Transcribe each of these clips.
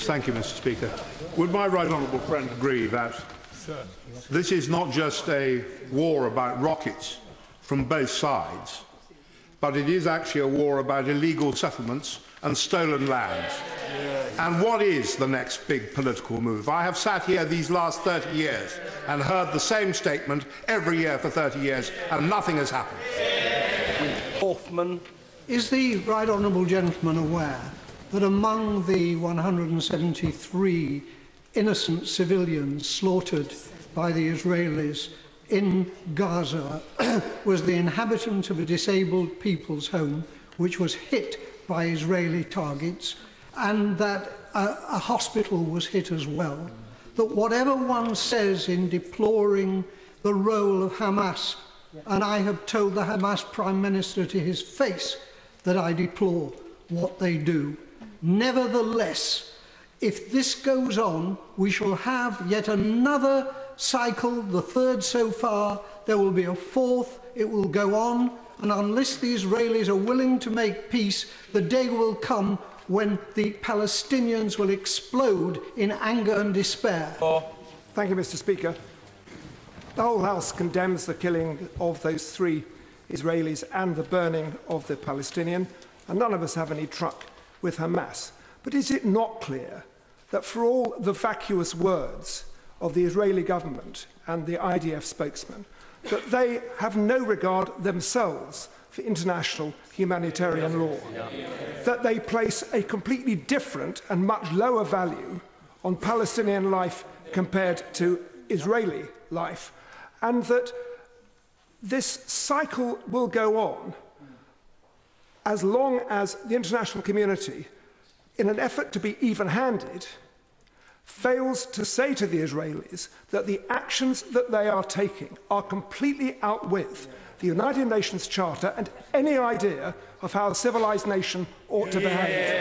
Thank you, Mr. Speaker. Would my right honourable friend agree that this is not just a war about rockets from both sides, but it is actually a war about illegal settlements and stolen lands? And what is the next big political move? I have sat here these last 30 years and heard the same statement every year for 30 years, and nothing has happened. Hoffman. Is the right honourable gentleman aware that among the 173 innocent civilians slaughtered by the Israelis in Gaza was the inhabitant of a disabled people's home which was hit by Israeli targets, and that a hospital was hit as well? That whatever one says in deploring the role of Hamas, and I have told the Hamas Prime Minister to his face that I deplore what they do, nevertheless, if this goes on, we shall have yet another cycle, the third so far. There will be a fourth. It will go on, and unless the Israelis are willing to make peace, the day will come when the Palestinians will explode in anger and despair. Thank you, Mr. Speaker. The whole House condemns the killing of those 3 Israelis and the burning of the Palestinian, and none of us have any truck with Hamas. But is it not clear that for all the vacuous words of the Israeli government and the IDF spokesman, that they have no regard themselves for international humanitarian law, that they place a completely different and much lower value on Palestinian life compared to Israeli life, and that this cycle will go on as long as the international community, in an effort to be even-handed, fails to say to the Israelis that the actions that they are taking are completely out with the United Nations Charter and any idea of how a civilised nation ought to behave.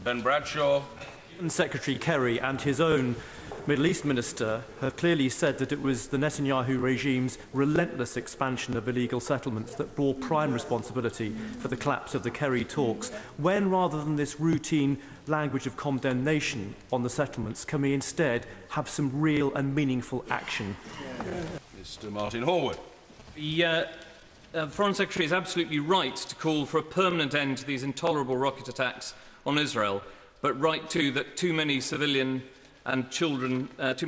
Ben Bradshaw. And Secretary Kerry and his own Middle East Minister have clearly said that it was the Netanyahu regime's relentless expansion of illegal settlements that bore prime responsibility for the collapse of the Kerry talks. When, rather than this routine language of condemnation on the settlements, can we instead have some real and meaningful action? Mr. Martin Horwood. The Foreign Secretary is absolutely right to call for a permanent end to these intolerable rocket attacks on Israel, but right too that too many civilian and children, too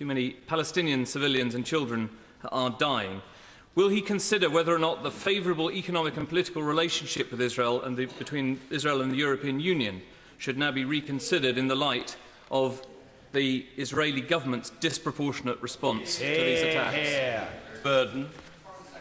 many Palestinian civilians and children are dying. Will he consider whether or not the favourable economic and political relationship with Israel and between Israel and the European Union should now be reconsidered in the light of the Israeli government's disproportionate response to these attacks? Burden.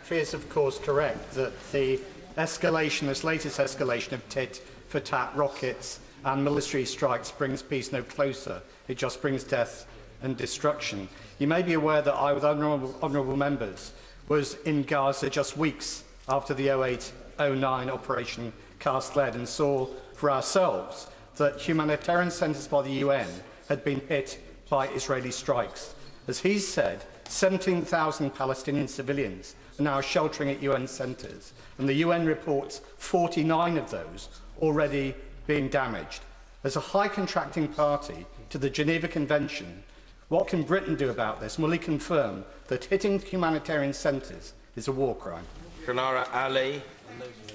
It is, of course, correct that the escalation, this latest escalation of tit-for-tat rockets and military strikes brings peace no closer. It just brings death and destruction. You may be aware that I, with honourable members, was in Gaza just weeks after the 08-09 Operation Cast Lead and saw for ourselves that humanitarian centres by the UN had been hit by Israeli strikes. As he said, 17,000 Palestinian civilians are now sheltering at UN centres, and the UN reports 49 of those already being damaged. As a high contracting party to the Geneva Convention, what can Britain do about this? Will he confirm that hitting humanitarian centres is a war crime? Shanara Ali.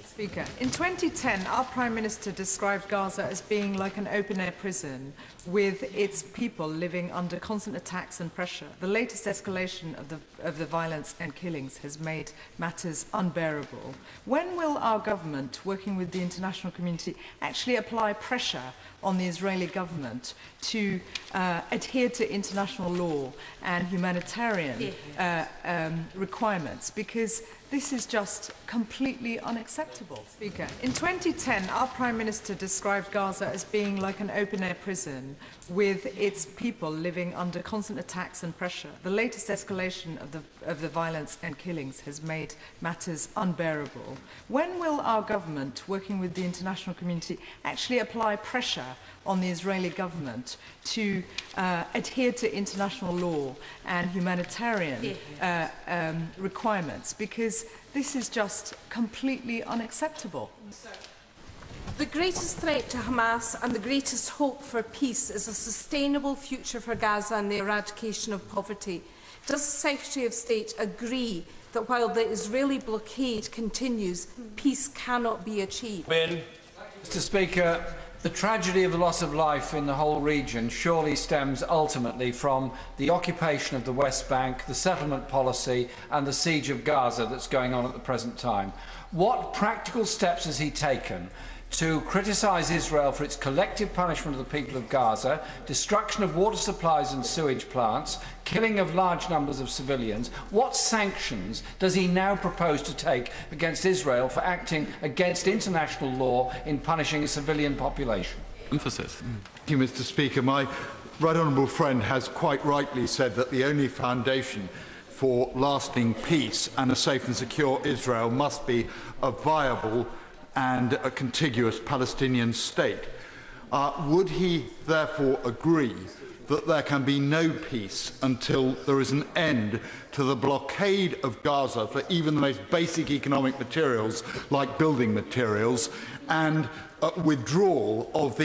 Speaker, in 2010, our Prime Minister described Gaza as being like an open-air prison with its people living under constant attacks and pressure. The latest escalation of the violence and killings has made matters unbearable. When will our government, working with the international community, actually apply pressure on the Israeli government to adhere to international law and humanitarian requirements? Because this is just completely unacceptable. Speaker, in 2010, our Prime Minister described Gaza as being like an open-air prison with its people living under constant attacks and pressure. The latest escalation of the violence and killings has made matters unbearable. When will our government, working with the international community, actually apply pressure on the Israeli government to adhere to international law and humanitarian requirements? Because this is just completely unacceptable. The greatest threat to Hamas and the greatest hope for peace is a sustainable future for Gaza and the eradication of poverty. Does the Secretary of State agree that while the Israeli blockade continues, peace cannot be achieved? Mr Speaker, the tragedy of the loss of life in the whole region surely stems ultimately from the occupation of the West Bank, the settlement policy and the siege of Gaza that's going on at the present time. What practical steps has he taken to criticise Israel for its collective punishment of the people of Gaza, destruction of water supplies and sewage plants, killing of large numbers of civilians? What sanctions does he now propose to take against Israel for acting against international law in punishing a civilian population? Emphasis. Thank you, Mr. Speaker. My right honourable friend has quite rightly said that the only foundation for lasting peace and a safe and secure Israel must be a viable and a contiguous Palestinian state. Would he therefore agree that there can be no peace until there is an end to the blockade of Gaza for even the most basic economic materials like building materials, and withdrawal of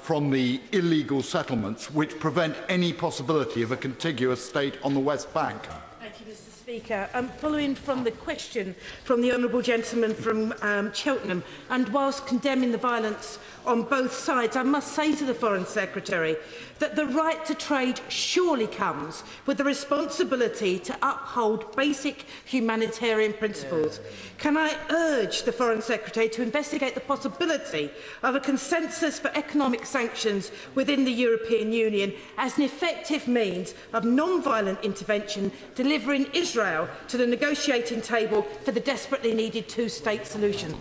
from the illegal settlements which prevent any possibility of a contiguous state on the West Bank? Thank you, Mr. Speaker. Following from the question from the honourable gentleman from Cheltenham, and whilst condemning the violence on both sides, I must say to the Foreign Secretary that the right to trade surely comes with the responsibility to uphold basic humanitarian principles. Can I urge the Foreign Secretary to investigate the possibility of a consensus for economic sanctions within the European Union as an effective means of non-violent intervention, delivering Israel to the negotiating table for the desperately needed two-state solution?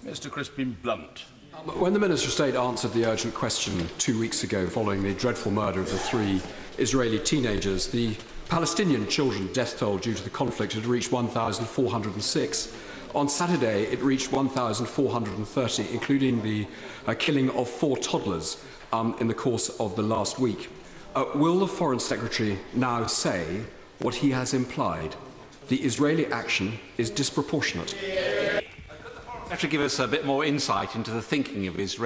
Mr. Crispin Blunt. When the Minister of State answered the urgent question 2 weeks ago following the dreadful murder of the 3 Israeli teenagers, the Palestinian children death toll due to the conflict had reached 1,406. On Saturday, it reached 1,430, including the killing of 4 toddlers in the course of the last week. Will the Foreign Secretary now say what he has implied? The Israeli action is disproportionate. To give us a bit more insight into the thinking of his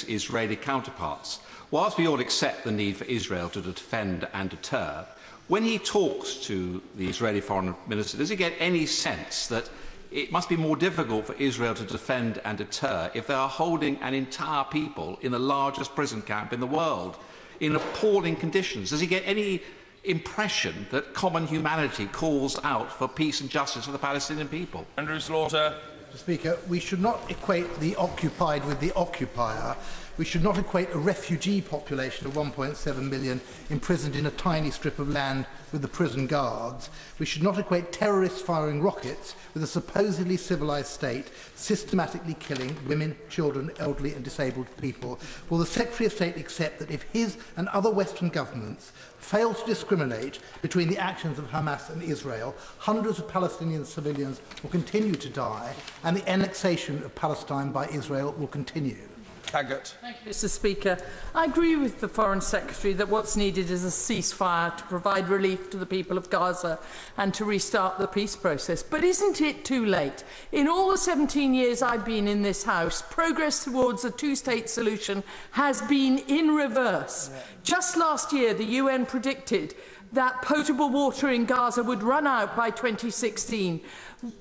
Israeli counterparts. Whilst we all accept the need for Israel to defend and deter, when he talks to the Israeli Foreign Minister, does he get any sense that it must be more difficult for Israel to defend and deter if they are holding an entire people in the largest prison camp in the world in appalling conditions? Does he get any impression that common humanity calls out for peace and justice for the Palestinian people? Andrew Slaughter. Mr. Speaker, we should not equate the occupied with the occupier. We should not equate a refugee population of 1.7 million imprisoned in a tiny strip of land with the prison guards. We should not equate terrorists firing rockets with a supposedly civilised state systematically killing women, children, elderly and disabled people. Will the Secretary of State accept that if his and other Western governments fail to discriminate between the actions of Hamas and Israel, hundreds of Palestinian civilians will continue to die and the annexation of Palestine by Israel will continue? Taggart. Thank you, Mr. Speaker. I agree with the Foreign Secretary that what's needed is a ceasefire to provide relief to the people of Gaza and to restart the peace process. But isn't it too late? In all the 17 years I've been in this House, progress towards a two-state solution has been in reverse. Just last year, the UN predicted that potable water in Gaza would run out by 2016.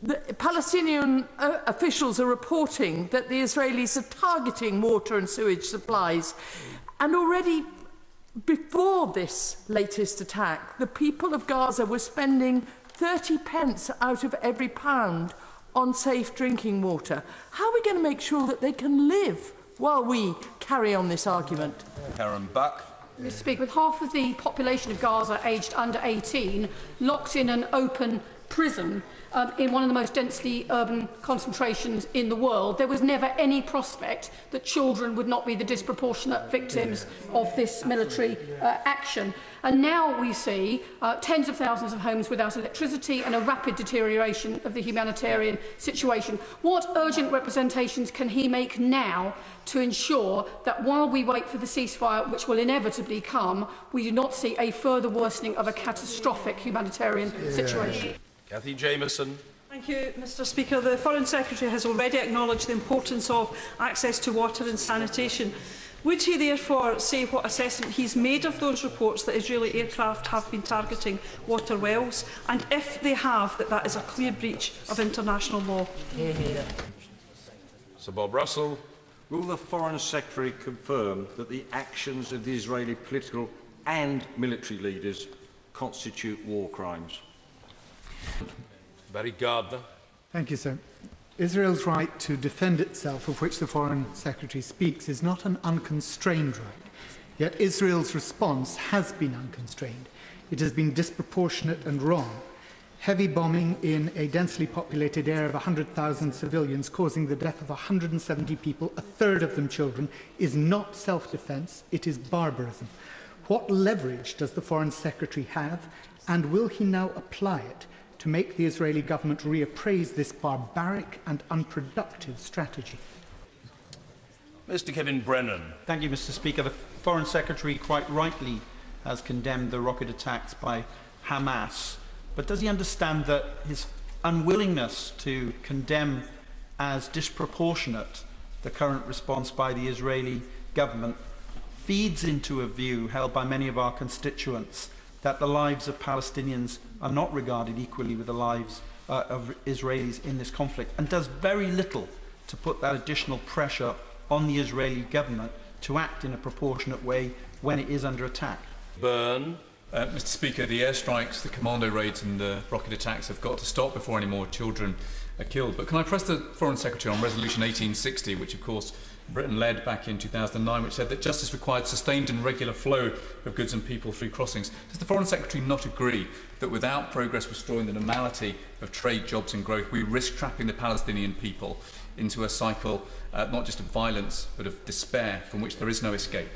The Palestinian officials are reporting that the Israelis are targeting water and sewage supplies. And already before this latest attack, the people of Gaza were spending 30 pence out of every pound on safe drinking water. How are we going to make sure that they can live while we carry on this argument? Karen Buck. Mr. Speaker, with half of the population of Gaza aged under 18 locked in an open prison in one of the most densely urban concentrations in the world, there was never any prospect that children would not be the disproportionate victims of this military action. And now we see tens of thousands of homes without electricity and a rapid deterioration of the humanitarian situation. What urgent representations can he make now to ensure that while we wait for the ceasefire, which will inevitably come, we do not see a further worsening of a catastrophic humanitarian situation? Cathy Jameson. Thank you, Mr Speaker. The Foreign Secretary has already acknowledged the importance of access to water and sanitation. Would he therefore say what assessment he's made of those reports that Israeli aircraft have been targeting water wells, and if they have, that is a clear breach of international law? Sir Bob Russell. Will the Foreign Secretary confirm that the actions of the Israeli political and military leaders constitute war crimes? Barry Gardner. Thank you, sir. Israel's right to defend itself, of which the Foreign Secretary speaks, is not an unconstrained right. Yet Israel's response has been unconstrained. It has been disproportionate and wrong. Heavy bombing in a densely populated area of 100,000 civilians, causing the death of 170 people, a third of them children, is not self-defence, it is barbarism. What leverage does the Foreign Secretary have, and will he now apply it to make the Israeli government reappraise this barbaric and unproductive strategy? Mr Kevin Brennan. Thank you, Mr Speaker. The Foreign Secretary quite rightly has condemned the rocket attacks by Hamas. But does he understand that his unwillingness to condemn as disproportionate the current response by the Israeli government feeds into a view held by many of our constituents that the lives of Palestinians are not regarded equally with the lives of Israelis in this conflict, and does very little to put that additional pressure on the Israeli government to act in a proportionate way when it is under attack? Byrne. Mr Speaker, the airstrikes, the commando raids and the rocket attacks have got to stop before any more children are killed. But can I press the Foreign Secretary on Resolution 1860, which of course Britain led back in 2009, which said that justice required sustained and regular flow of goods and people through crossings. Does the Foreign Secretary not agree that without progress restoring the normality of trade, jobs and growth, we risk trapping the Palestinian people into a cycle not just of violence but of despair from which there is no escape?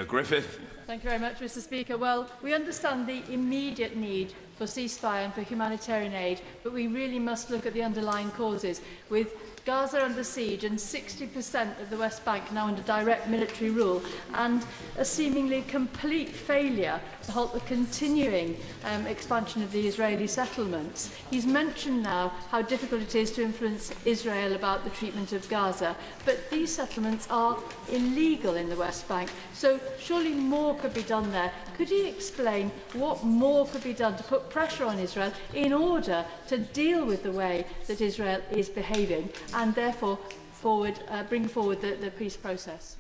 Griffith. Thank you very much, Mr Speaker. Well, we understand the immediate need for ceasefire and for humanitarian aid, but we really must look at the underlying causes. With Gaza under siege and 60% of the West Bank now under direct military rule, and a seemingly complete failure to halt the continuing expansion of the Israeli settlements. He's mentioned now how difficult it is to influence Israel about the treatment of Gaza, but these settlements are illegal in the West Bank, so surely more could be done there. Could he explain what more could be done to put pressure on Israel in order to deal with the way that Israel is behaving and therefore bring forward the peace process?